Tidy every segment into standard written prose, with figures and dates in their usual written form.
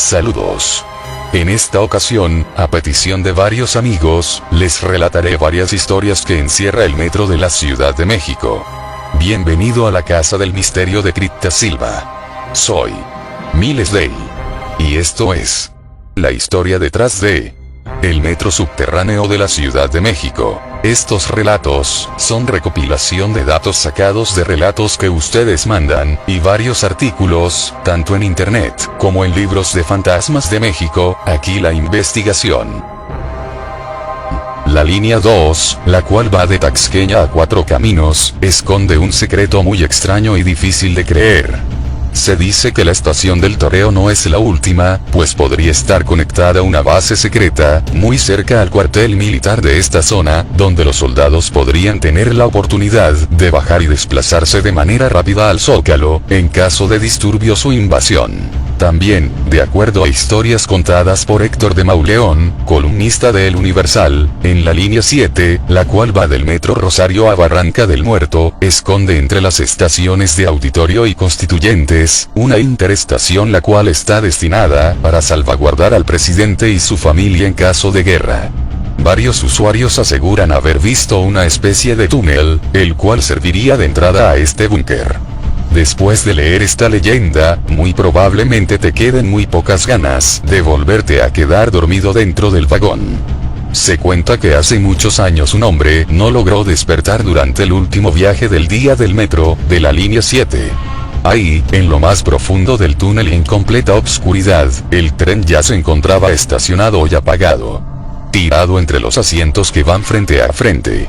Saludos. En esta ocasión, a petición de varios amigos, les relataré varias historias que encierra el metro de la Ciudad de México. Bienvenido a la Casa del Misterio de Cripta Silva. Soy Miles Day. Y esto es la historia detrás de el metro subterráneo de la Ciudad de México. Estos relatos son recopilación de datos sacados de relatos que ustedes mandan, y varios artículos, tanto en internet, como en libros de fantasmas de México. Aquí la investigación. La línea 2, la cual va de Taxqueña a Cuatro Caminos, esconde un secreto muy extraño y difícil de creer. Se dice que la estación del Toreo no es la última, pues podría estar conectada a una base secreta, muy cerca al cuartel militar de esta zona, donde los soldados podrían tener la oportunidad de bajar y desplazarse de manera rápida al Zócalo, en caso de disturbios o invasión. También, de acuerdo a historias contadas por Héctor de Mauleón, columnista de El Universal, en la línea 7, la cual va del Metro Rosario a Barranca del Muerto, esconde entre las estaciones de Auditorio y Constituyentes, una interestación la cual está destinada para salvaguardar al presidente y su familia en caso de guerra. Varios usuarios aseguran haber visto una especie de túnel, el cual serviría de entrada a este búnker. Después de leer esta leyenda, muy probablemente te queden muy pocas ganas de volverte a quedar dormido dentro del vagón. Se cuenta que hace muchos años un hombre no logró despertar durante el último viaje del día del metro, de la línea 7. Ahí, en lo más profundo del túnel y en completa obscuridad, el tren ya se encontraba estacionado y apagado, tirado entre los asientos que van frente a frente.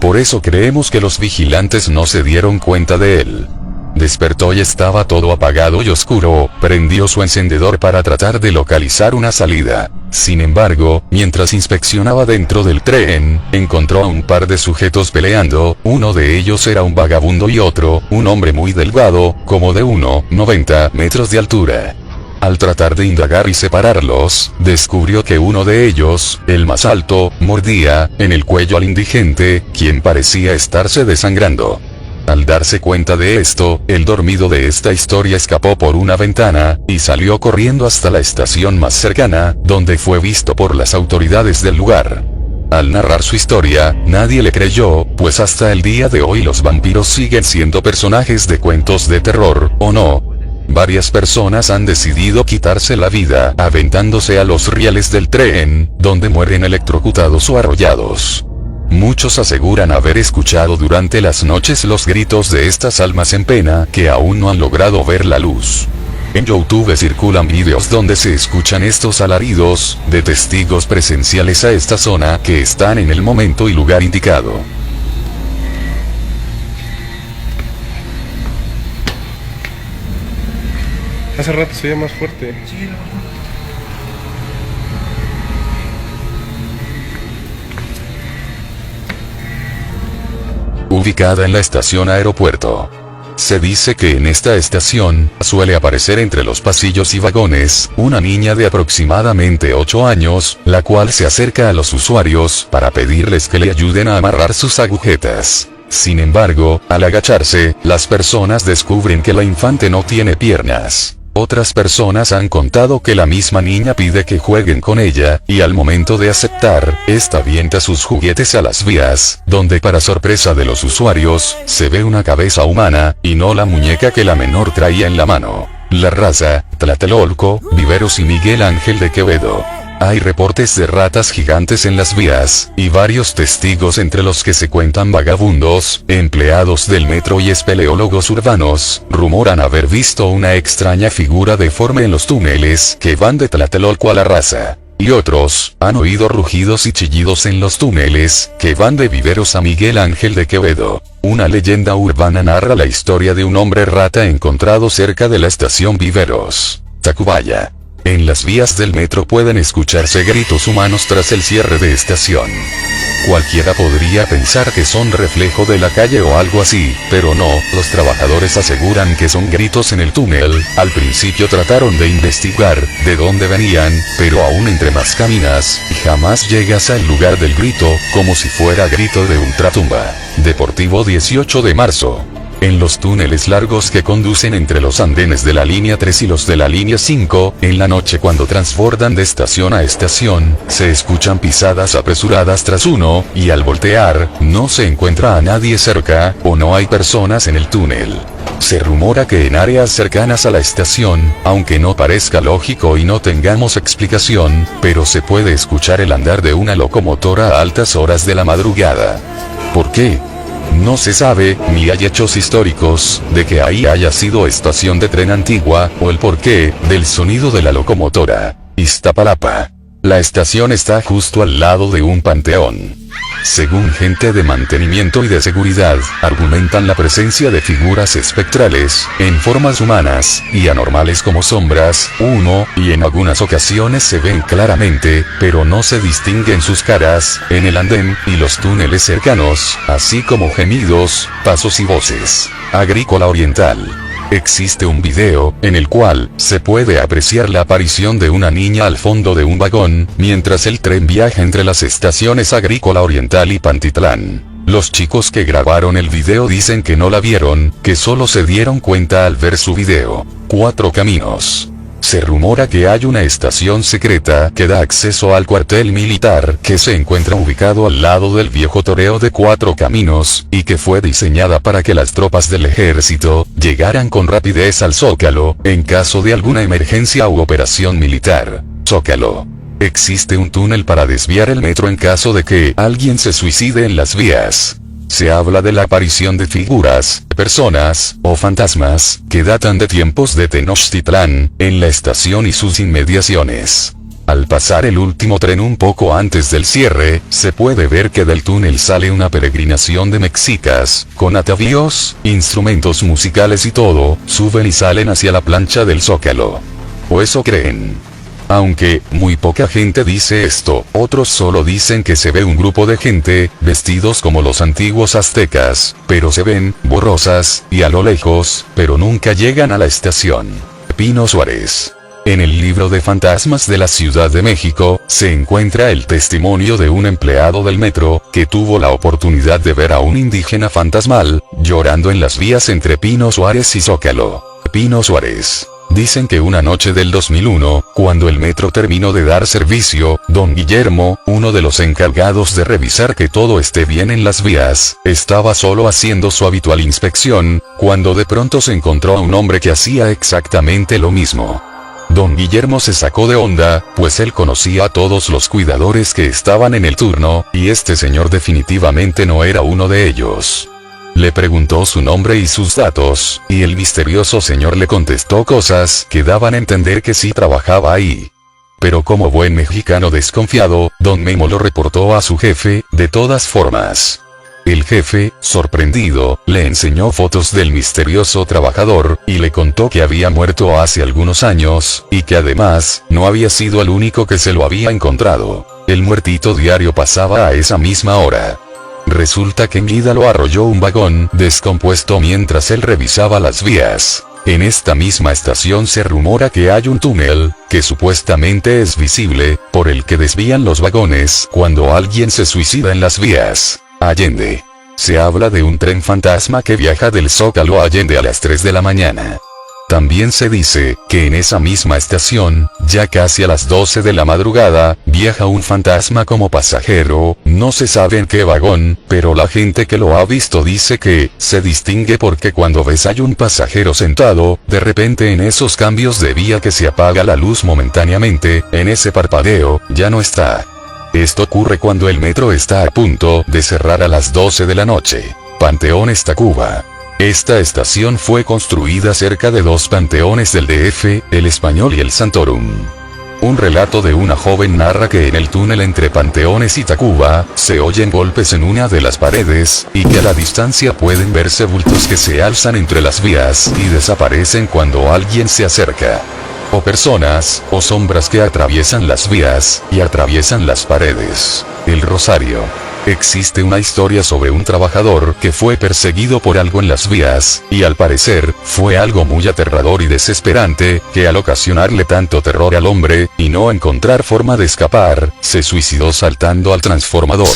Por eso creemos que los vigilantes no se dieron cuenta de él. Despertó y estaba todo apagado y oscuro. Prendió su encendedor para tratar de localizar una salida. Sin embargo, mientras inspeccionaba dentro del tren, encontró a un par de sujetos peleando. Uno de ellos era un vagabundo y otro, un hombre muy delgado, como de 1,90 metros de altura. Al tratar de indagar y separarlos, descubrió que uno de ellos, el más alto, mordía en el cuello al indigente, quien parecía estarse desangrando. Al darse cuenta de esto, el dormido de esta historia escapó por una ventana, y salió corriendo hasta la estación más cercana, donde fue visto por las autoridades del lugar. Al narrar su historia, nadie le creyó, pues hasta el día de hoy los vampiros siguen siendo personajes de cuentos de terror, ¿o no? Varias personas han decidido quitarse la vida aventándose a los rieles del tren, donde mueren electrocutados o arrollados. Muchos aseguran haber escuchado durante las noches los gritos de estas almas en pena que aún no han logrado ver la luz. En YouTube circulan vídeos donde se escuchan estos alaridos, de testigos presenciales a esta zona que están en el momento y lugar indicado. Hace rato se oía más fuerte. Ubicada en la estación Aeropuerto. Se dice que en esta estación, suele aparecer entre los pasillos y vagones, una niña de aproximadamente 8 años, la cual se acerca a los usuarios para pedirles que le ayuden a amarrar sus agujetas. Sin embargo, al agacharse, las personas descubren que la infante no tiene piernas. Otras personas han contado que la misma niña pide que jueguen con ella, y al momento de aceptar, esta avienta sus juguetes a las vías, donde para sorpresa de los usuarios, se ve una cabeza humana, y no la muñeca que la menor traía en la mano. La raza, Tlatelolco, Viveros y Miguel Ángel de Quevedo. Hay reportes de ratas gigantes en las vías, y varios testigos entre los que se cuentan vagabundos, empleados del metro y espeleólogos urbanos, rumoran haber visto una extraña figura deforme en los túneles que van de Tlatelolco a la raza. Y otros, han oído rugidos y chillidos en los túneles, que van de Viveros a Miguel Ángel de Quevedo. Una leyenda urbana narra la historia de un hombre rata encontrado cerca de la estación Viveros, Tacubaya. En las vías del metro pueden escucharse gritos humanos tras el cierre de estación. Cualquiera podría pensar que son reflejo de la calle o algo así, pero no, los trabajadores aseguran que son gritos en el túnel. Al principio trataron de investigar de dónde venían, pero aún entre más caminas, jamás llegas al lugar del grito, como si fuera grito de ultratumba. Deportivo 18 de marzo. En los túneles largos que conducen entre los andenes de la línea 3 y los de la línea 5, en la noche cuando transbordan de estación a estación, se escuchan pisadas apresuradas tras uno, y al voltear, no se encuentra a nadie cerca, o no hay personas en el túnel. Se rumora que en áreas cercanas a la estación, aunque no parezca lógico y no tengamos explicación, pero se puede escuchar el andar de una locomotora a altas horas de la madrugada. ¿Por qué? No se sabe, ni hay hechos históricos, de que ahí haya sido estación de tren antigua, o el porqué, del sonido de la locomotora. Iztapalapa. La estación está justo al lado de un panteón. Según gente de mantenimiento y de seguridad, argumentan la presencia de figuras espectrales, en formas humanas, y anormales como sombras, y en algunas ocasiones se ven claramente, pero no se distinguen sus caras, en el andén, y los túneles cercanos, así como gemidos, pasos y voces. Agrícola Oriental. Existe un video, en el cual, se puede apreciar la aparición de una niña al fondo de un vagón, mientras el tren viaja entre las estaciones Agrícola Oriental y Pantitlán. Los chicos que grabaron el video dicen que no la vieron, que solo se dieron cuenta al ver su video. Cuatro Caminos. Se rumora que hay una estación secreta que da acceso al cuartel militar que se encuentra ubicado al lado del viejo toreo de Cuatro Caminos, y que fue diseñada para que las tropas del ejército llegaran con rapidez al Zócalo, en caso de alguna emergencia u operación militar. Zócalo. Existe un túnel para desviar el metro en caso de que alguien se suicide en las vías. Se habla de la aparición de figuras, personas, o fantasmas, que datan de tiempos de Tenochtitlán, en la estación y sus inmediaciones. Al pasar el último tren un poco antes del cierre, se puede ver que del túnel sale una peregrinación de mexicas, con atavíos, instrumentos musicales y todo, suben y salen hacia la plancha del Zócalo. O eso creen. Aunque, muy poca gente dice esto, otros solo dicen que se ve un grupo de gente, vestidos como los antiguos aztecas, pero se ven, borrosas, y a lo lejos, pero nunca llegan a la estación. Pino Suárez. En el libro de fantasmas de la Ciudad de México, se encuentra el testimonio de un empleado del metro, que tuvo la oportunidad de ver a un indígena fantasmal, llorando en las vías entre Pino Suárez y Zócalo. Pino Suárez. Dicen que una noche del 2001, cuando el metro terminó de dar servicio, don Guillermo, uno de los encargados de revisar que todo esté bien en las vías, estaba solo haciendo su habitual inspección, cuando de pronto se encontró a un hombre que hacía exactamente lo mismo. Don Guillermo se sacó de onda, pues él conocía a todos los cuidadores que estaban en el turno, y este señor definitivamente no era uno de ellos. Le preguntó su nombre y sus datos, y el misterioso señor le contestó cosas que daban a entender que sí trabajaba ahí. Pero como buen mexicano desconfiado, don Memo lo reportó a su jefe, de todas formas. El jefe, sorprendido, le enseñó fotos del misterioso trabajador, y le contó que había muerto hace algunos años, y que además, no había sido el único que se lo había encontrado. El muertito diario pasaba a esa misma hora. Resulta que en vida lo arrolló un vagón descompuesto mientras él revisaba las vías. En esta misma estación se rumora que hay un túnel, que supuestamente es visible, por el que desvían los vagones cuando alguien se suicida en las vías. Allende. Se habla de un tren fantasma que viaja del Zócalo a Allende a las 3 de la mañana. También se dice, que en esa misma estación, ya casi a las 12 de la madrugada, viaja un fantasma como pasajero, no se sabe en qué vagón, pero la gente que lo ha visto dice que, se distingue porque cuando ves hay un pasajero sentado, de repente en esos cambios de vía que se apaga la luz momentáneamente, en ese parpadeo, ya no está. Esto ocurre cuando el metro está a punto de cerrar a las 12 de la noche. Panteón Tacuba. Esta estación fue construida cerca de dos panteones del DF, el Español y el Santorum. Un relato de una joven narra que en el túnel entre Panteones y Tacuba, se oyen golpes en una de las paredes, y que a la distancia pueden verse bultos que se alzan entre las vías y desaparecen cuando alguien se acerca. O personas, o sombras que atraviesan las vías, y atraviesan las paredes. El Rosario. Existe una historia sobre un trabajador que fue perseguido por algo en las vías, y al parecer, fue algo muy aterrador y desesperante, que al ocasionarle tanto terror al hombre, y no encontrar forma de escapar, se suicidó saltando al transformador.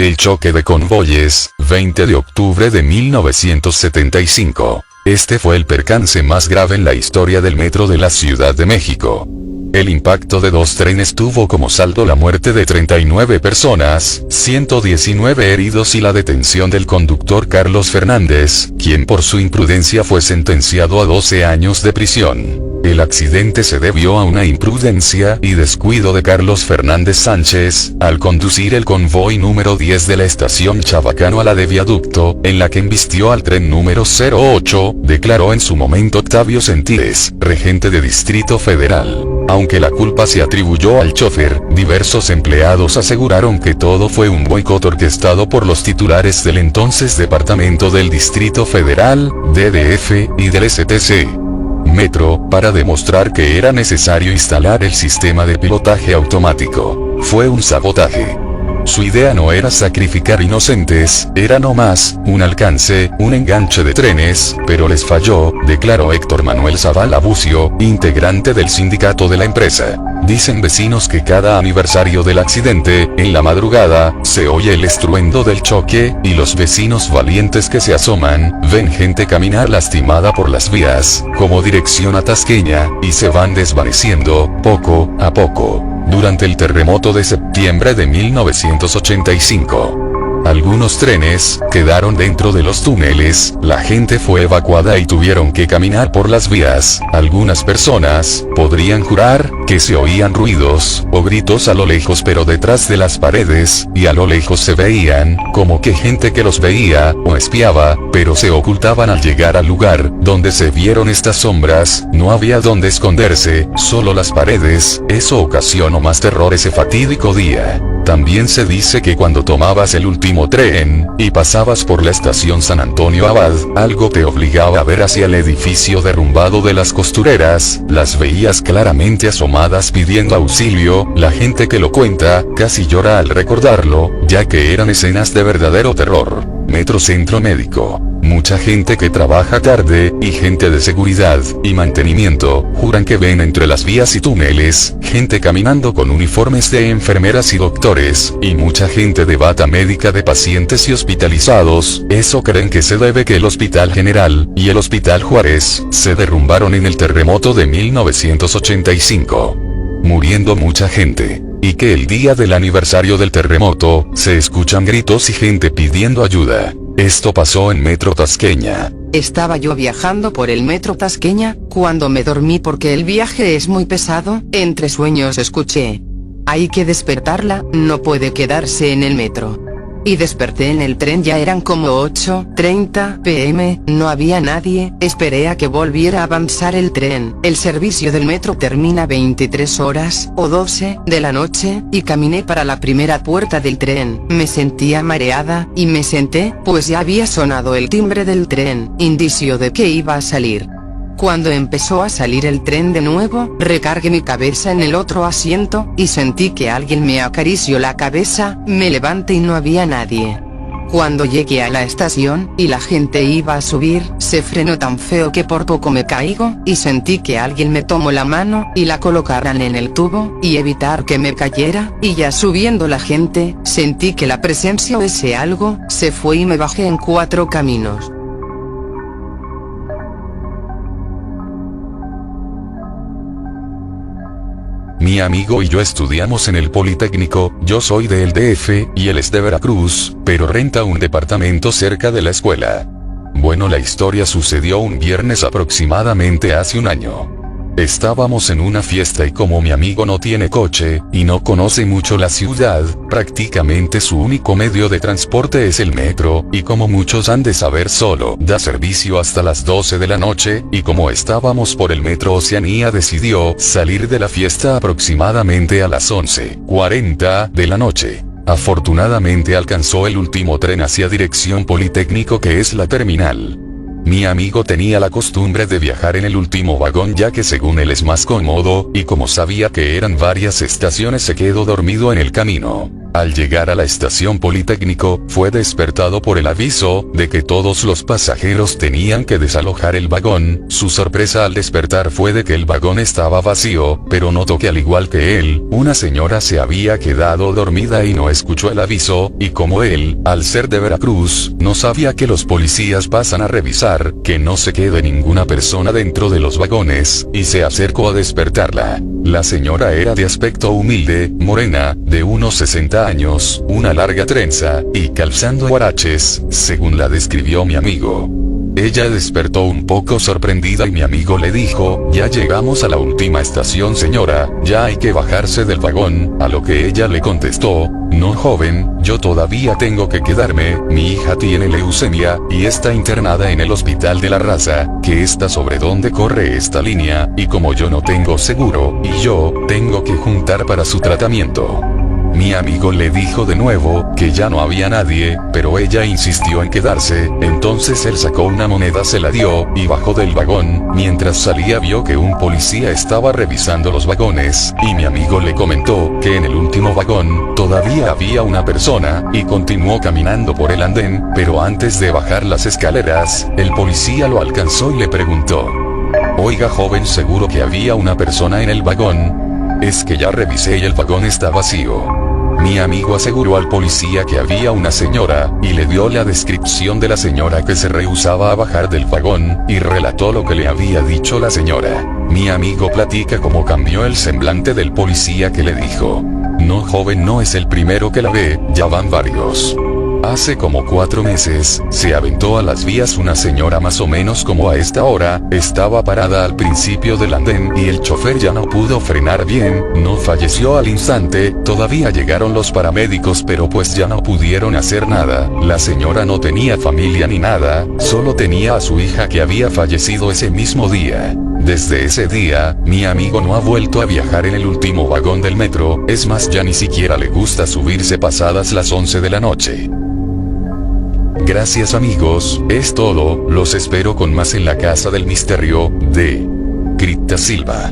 El choque de convoyes, 20 de octubre de 1975. Este fue el percance más grave en la historia del metro de la Ciudad de México. El impacto de dos trenes tuvo como saldo la muerte de 39 personas, 119 heridos y la detención del conductor Carlos Fernández, quien por su imprudencia fue sentenciado a 12 años de prisión. El accidente se debió a una imprudencia y descuido de Carlos Fernández Sánchez, al conducir el convoy número 10 de la estación Chabacano a la de Viaducto, en la que embistió al tren número 08, declaró en su momento Octavio Sentiles, regente de Distrito Federal. Aunque la culpa se atribuyó al chofer, diversos empleados aseguraron que todo fue un boicot orquestado por los titulares del entonces Departamento del Distrito Federal, DDF, y del STC. Metro, para demostrar que era necesario instalar el sistema de pilotaje automático. Fue un sabotaje. Su idea no era sacrificar inocentes, era nomás un alcance, un enganche de trenes, pero les falló, declaró Héctor Manuel Zavala Bucio, integrante del sindicato de la empresa. Dicen vecinos que cada aniversario del accidente, en la madrugada, se oye el estruendo del choque, y los vecinos valientes que se asoman, ven gente caminar lastimada por las vías, como dirección a Tasqueña, y se van desvaneciendo, poco a poco. Durante el terremoto de septiembre de 1985. Algunos trenes quedaron dentro de los túneles, la gente fue evacuada y tuvieron que caminar por las vías. Algunas personas podrían jurar que se oían ruidos o gritos a lo lejos, pero detrás de las paredes, y a lo lejos se veían, como que gente que los veía o espiaba, pero se ocultaban al llegar al lugar donde se vieron estas sombras. No había donde esconderse, solo las paredes. Eso ocasionó más terror ese fatídico día. También se dice que cuando tomabas el último tren, y pasabas por la estación San Antonio Abad, algo te obligaba a ver hacia el edificio derrumbado de las costureras, las veías claramente asomadas pidiendo auxilio. La gente que lo cuenta, casi llora al recordarlo, ya que eran escenas de verdadero terror. Metro Centro Médico. Mucha gente que trabaja tarde, y gente de seguridad y mantenimiento, juran que ven entre las vías y túneles, gente caminando con uniformes de enfermeras y doctores, y mucha gente de bata médica de pacientes y hospitalizados. Eso creen que se debe que el Hospital General y el Hospital Juárez se derrumbaron en el terremoto de 1985, muriendo mucha gente. Y que el día del aniversario del terremoto, se escuchan gritos y gente pidiendo ayuda. Esto pasó en Metro Tasqueña. Estaba yo viajando por el Metro Tasqueña, cuando me dormí porque el viaje es muy pesado. Entre sueños escuché: hay que despertarla, no puede quedarse en el metro. Y desperté en el tren, ya eran como 8:30 p.m, no había nadie. Esperé a que volviera a avanzar el tren. El servicio del metro termina 23 horas o 12 de la noche, y caminé para la primera puerta del tren. Me sentía mareada, y me senté, pues ya había sonado el timbre del tren, indicio de que iba a salir. Cuando empezó a salir el tren de nuevo, recargué mi cabeza en el otro asiento, y sentí que alguien me acarició la cabeza. Me levanté y no había nadie. Cuando llegué a la estación, y la gente iba a subir, se frenó tan feo que por poco me caigo, y sentí que alguien me tomó la mano, y la colocaran en el tubo, y evitar que me cayera. Y ya subiendo la gente, sentí que la presencia o ese algo, se fue y me bajé en 4 caminos. Mi amigo y yo estudiamos en el Politécnico. Yo soy del DF, y él es de Veracruz, pero renta un departamento cerca de la escuela. Bueno, la historia sucedió un viernes aproximadamente hace un año. Estábamos en una fiesta y como mi amigo no tiene coche, y no conoce mucho la ciudad, prácticamente su único medio de transporte es el metro, y como muchos han de saber solo da servicio hasta las 12 de la noche, y como estábamos por el metro Oceanía decidió salir de la fiesta aproximadamente a las 11:40 de la noche. Afortunadamente alcanzó el último tren hacia dirección Politécnico, que es la terminal. Mi amigo tenía la costumbre de viajar en el último vagón, ya que según él es más cómodo, y como sabía que eran varias estaciones se quedó dormido en el camino. Al llegar a la estación Politécnico, fue despertado por el aviso de que todos los pasajeros tenían que desalojar el vagón. Su sorpresa al despertar fue de que el vagón estaba vacío, pero notó que al igual que él, una señora se había quedado dormida y no escuchó el aviso, y como él, al ser de Veracruz, no sabía que los policías pasan a revisar que no se quede ninguna persona dentro de los vagones, y se acercó a despertarla. La señora era de aspecto humilde, morena, de unos 60 años, una larga trenza, y calzando guaraches, según la describió mi amigo. Ella despertó un poco sorprendida y mi amigo le dijo, ya llegamos a la última estación señora, ya hay que bajarse del vagón, a lo que ella le contestó, no joven, yo todavía tengo que quedarme, mi hija tiene leucemia, y está internada en el hospital de la Raza, que está sobre donde corre esta línea, y como yo no tengo seguro, y yo, tengo que juntar para su tratamiento. Mi amigo le dijo de nuevo, que ya no había nadie, pero ella insistió en quedarse, entonces él sacó una moneda, se la dio, y bajó del vagón. Mientras salía vio que un policía estaba revisando los vagones, y mi amigo le comentó, que en el último vagón, todavía había una persona, y continuó caminando por el andén, pero antes de bajar las escaleras, el policía lo alcanzó y le preguntó, oiga joven, ¿seguro que había una persona en el vagón? Es que ya revisé y el vagón está vacío. Mi amigo aseguró al policía que había una señora, y le dio la descripción de la señora que se rehusaba a bajar del vagón, y relató lo que le había dicho la señora. Mi amigo platica cómo cambió el semblante del policía que le dijo, no joven, no es el primero que la ve, ya van varios. Hace como 4 meses, se aventó a las vías una señora más o menos como a esta hora, estaba parada al principio del andén y el chofer ya no pudo frenar bien, no falleció al instante, todavía llegaron los paramédicos pero pues ya no pudieron hacer nada, la señora no tenía familia ni nada, solo tenía a su hija que había fallecido ese mismo día. Desde ese día, mi amigo no ha vuelto a viajar en el último vagón del metro, es más ya ni siquiera le gusta subirse pasadas las 11 de la noche. Gracias amigos, es todo, los espero con más en la Casa del Misterio, de Cripta Silva.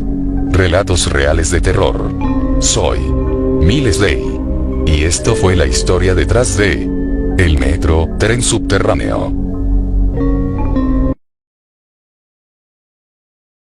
Relatos reales de terror. Soy Miles Day. Y esto fue la historia detrás de el metro, tren subterráneo.